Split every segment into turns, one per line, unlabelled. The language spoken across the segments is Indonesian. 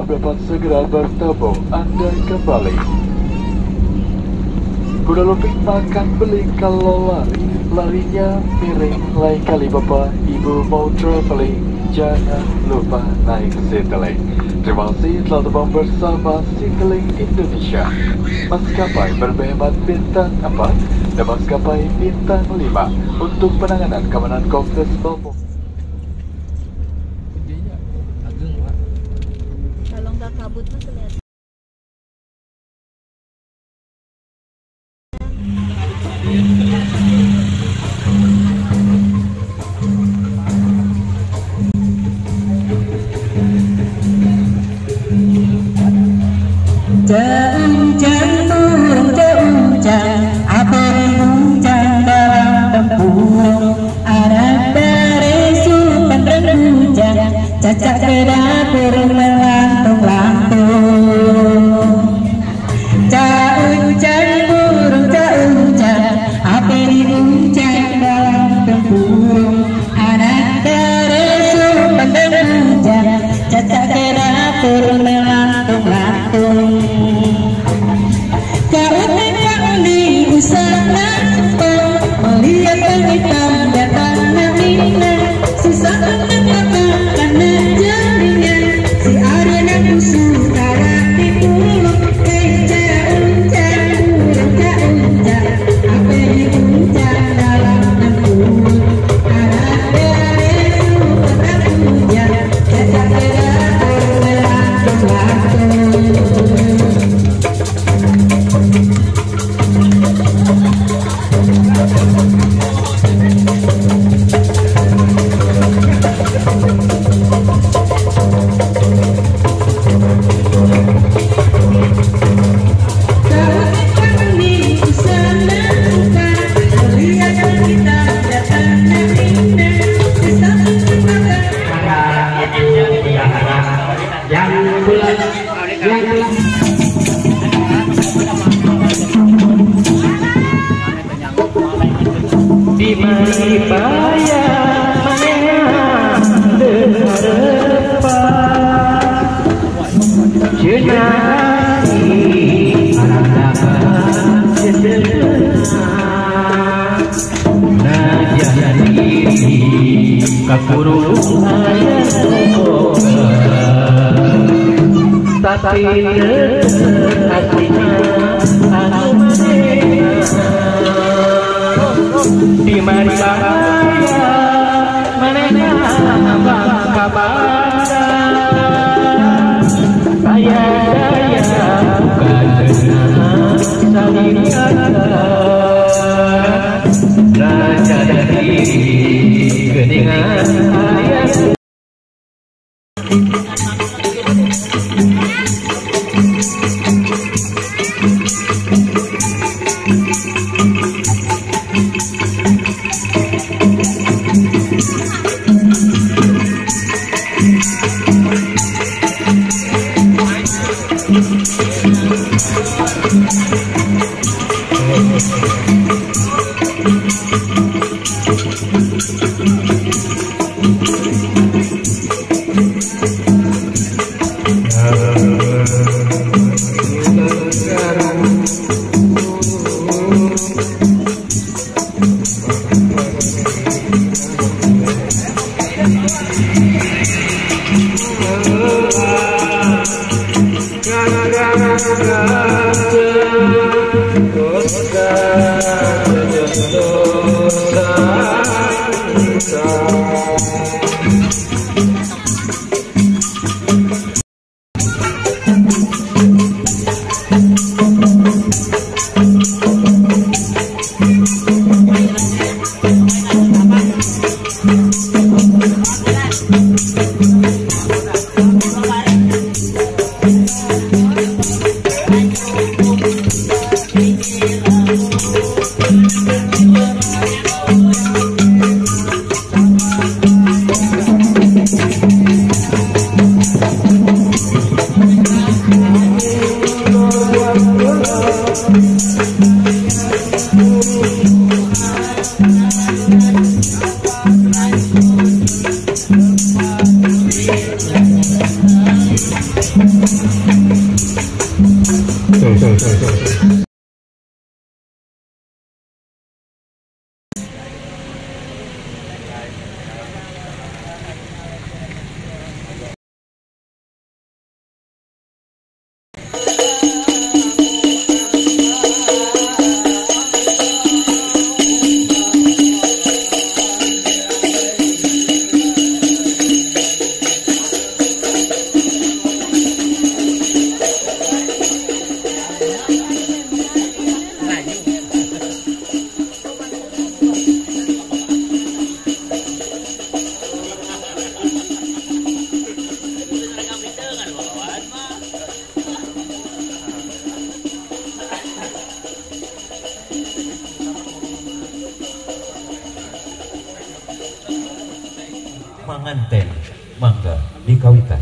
malam dapat segera bertemu Anda kembali. Kuda lumping makan beli kalau lari, larinya miring. Lain kali Bapak Ibu mau traveling, jangan lupa naik Citylink. Terima kasih telah terbang bersama Citylink Indonesia. Maskapai berhemat bintang 4 dan maskapai bintang 5 untuk penanganan keamanan Kongres Balmong.
Kalau nggak kabut tuh kelihatan.
Hujan turun ke hujan, apa hujan dalam tempurung. Anak dari supan hujan, cacak ke dapur melantung-lantung. Hujan burung hujan, apa hujan dalam tempurung. Anak dari supan hujan, cacak ke dapur melantung-lantung. Melihat hitam datang namina, susah menangkap karena jaringan. Si arena musuh darah di pulau, unjan, apa yang unjan dalam tempur. Anak dari surat hujan, jajak beda berlantung-lantung.
tapi hatinya di mana bahaya mana kabar saya bukan dengan saling kata raja dari keningan ayat.
Dosa manganten mangga dikawitan.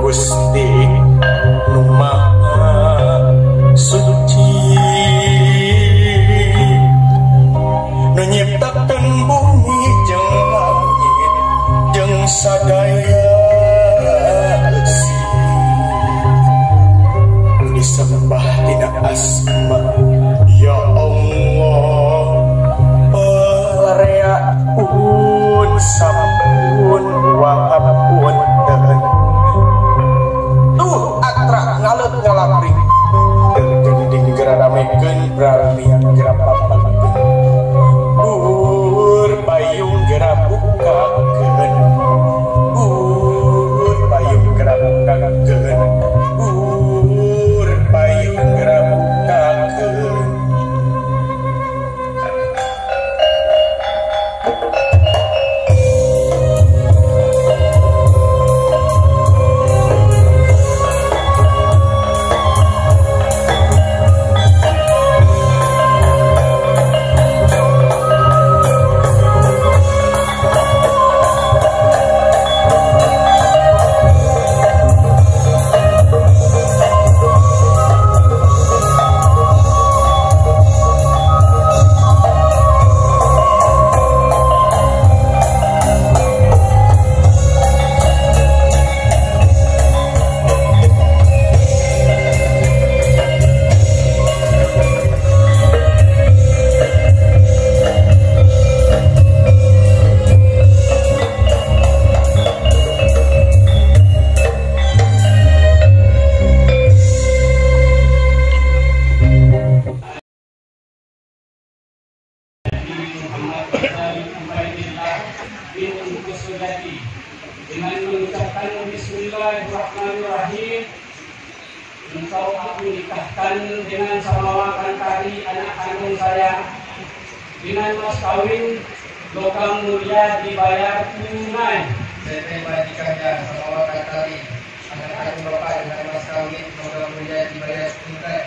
Gusti nu Maha Suci nu nyiptakeun bumi jeung langit jeung sadaya besi disembah tina asma ya Allah area pun sampun wahapun dan ngalet ngalapring gending geraramekeun brarmian gerapapangkeun bur payung gerabukakeun bur payung gerabukakeun bur payung gerabukakeun
dengan mengucapkan Bismillahirrahmanirrahim. Engkau aku nikahkan dengan Samawakan Kari anak kandung saya dengan mas kawin logam mulia dibayar tunai.
Saya bajikannya Samawakan Kari anak kandung bapak dengan mas kawin logam mulia dibayar tunai.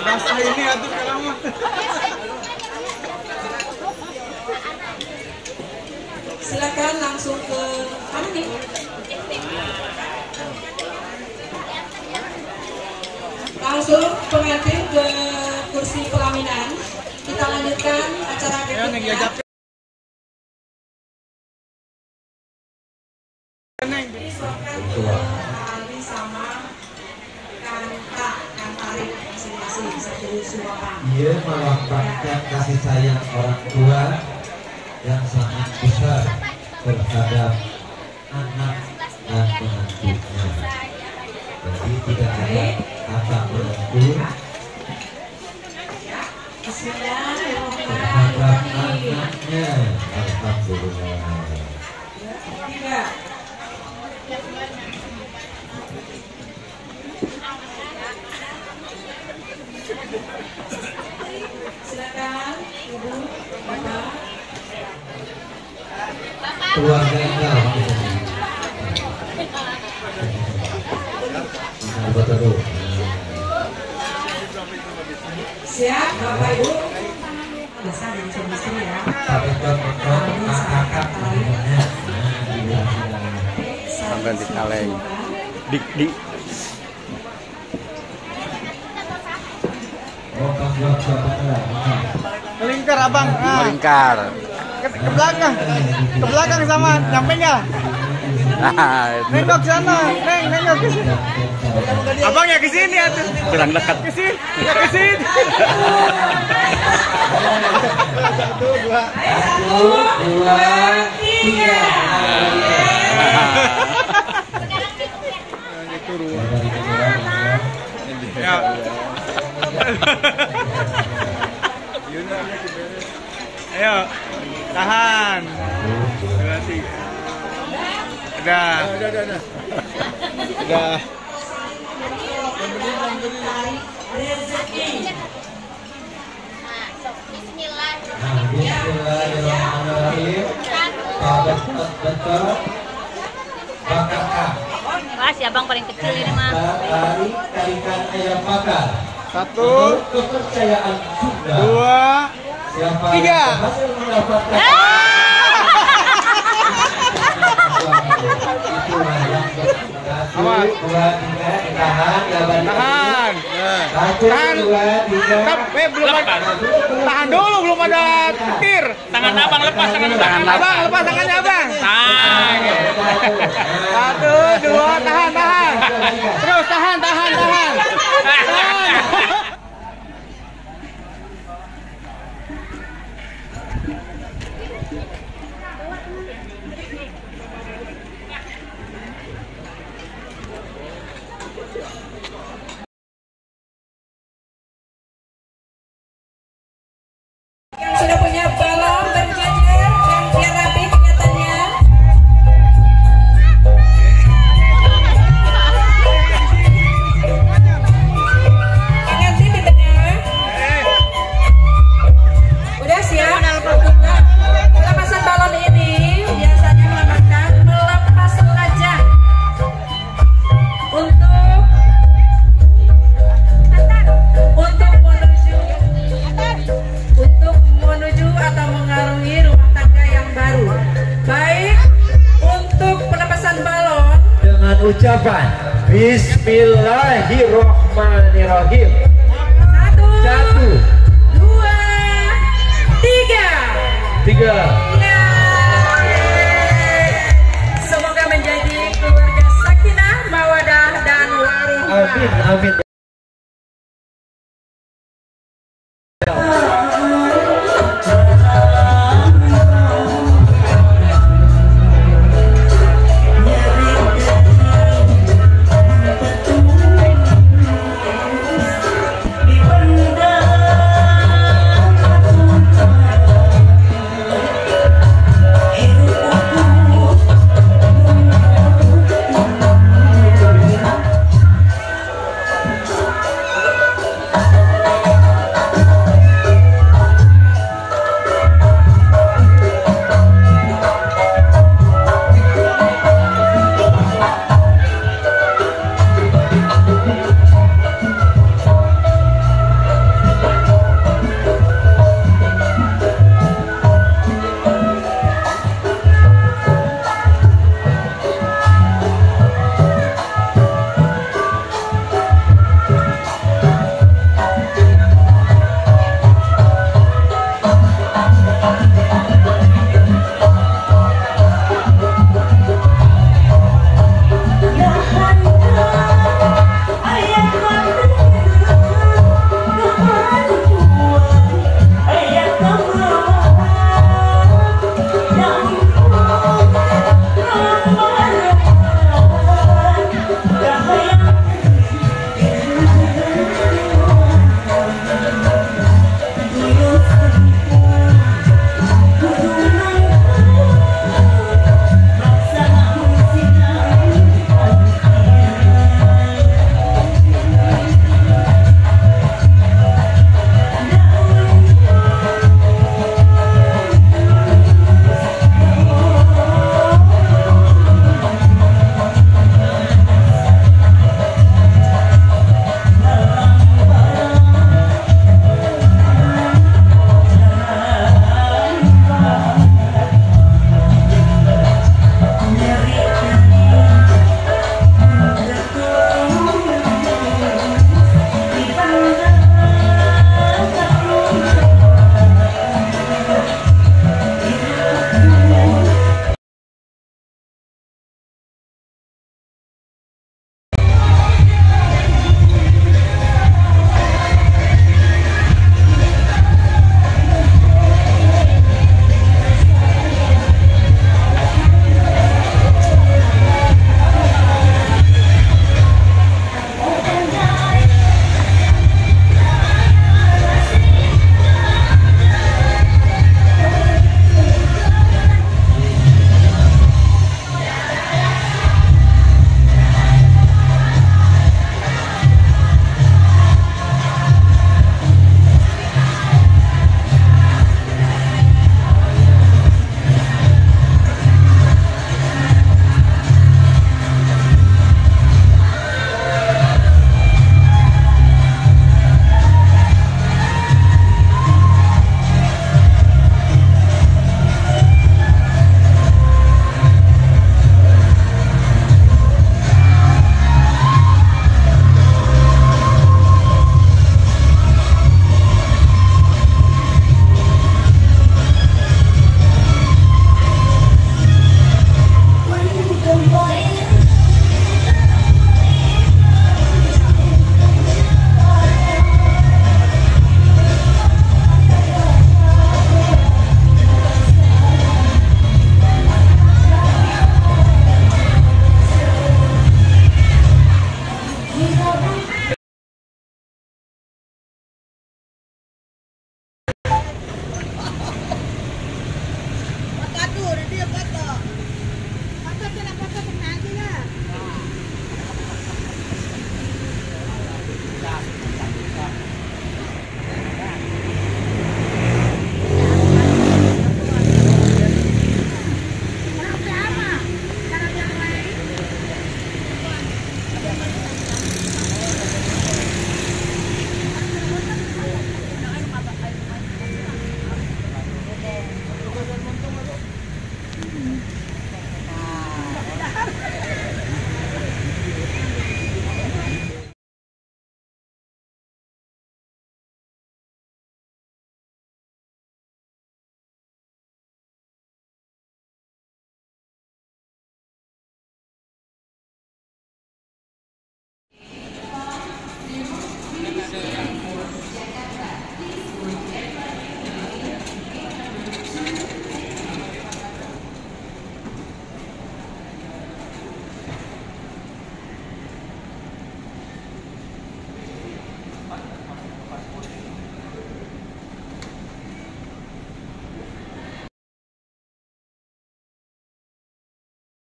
Basah ini atuh kalau mah.
Silakan langsung ke mana nih? Langsung pengantin ke kursi pelaminan. Kita lanjutkan acara berikutnya.
Ia melambangkan kasih sayang orang tua yang sangat besar terhadap anak dan menantunya. Jadi tidak ada kata
Bismillahirrahmanirrahim.
Alhamdulillah.
3. Silakan Ibu, Bapak.
Keluarga enggak.
Siap, Bapak Ibu. Biasa dari suami ya.
Sampai di kaleng. Dik.
Melingkar abang.
Melingkar.
Ke belakang sama nyampe nggak? Nengok sana, nengok ke sini. Abang ya ke sini ya.
Kurang dekat.
Ke sini, ya ke sini. 1, 2,
3.
Ya. Ayo, tahan. 2, 3. Udah.
Bismillahirrahmanirrahim.
Wah, si abang paling kecil ini mah.
Tarikan ayam bakar.
1,
Kepercayaan juga.
2, 3.
Berhasil mendapatkan
Awas.
2, 3, ditahan, jawaban.
Tahan.
1, 2, 3.
Tahan dulu, belum ada tir.
Tangan abang lepas,
Abang, lepas tangannya abang. 1, 2, tahan. Terus tahan.
Yang sudah punya balon berjejer yang biar rapi kelihatannya. Tangan sih di tengah. Udah siap? Pelepasan balon ini biasanya melambangkan melepas saja untuk menuju atau mengarungi rumah tangga yang baru. Baik, untuk pelepasan balon
Dengan ucapan Bismillahirrahmanirrahim.
1, 2, 3.
3.
Semoga menjadi keluarga sakinah, mawadah dan warahmah.
Amin.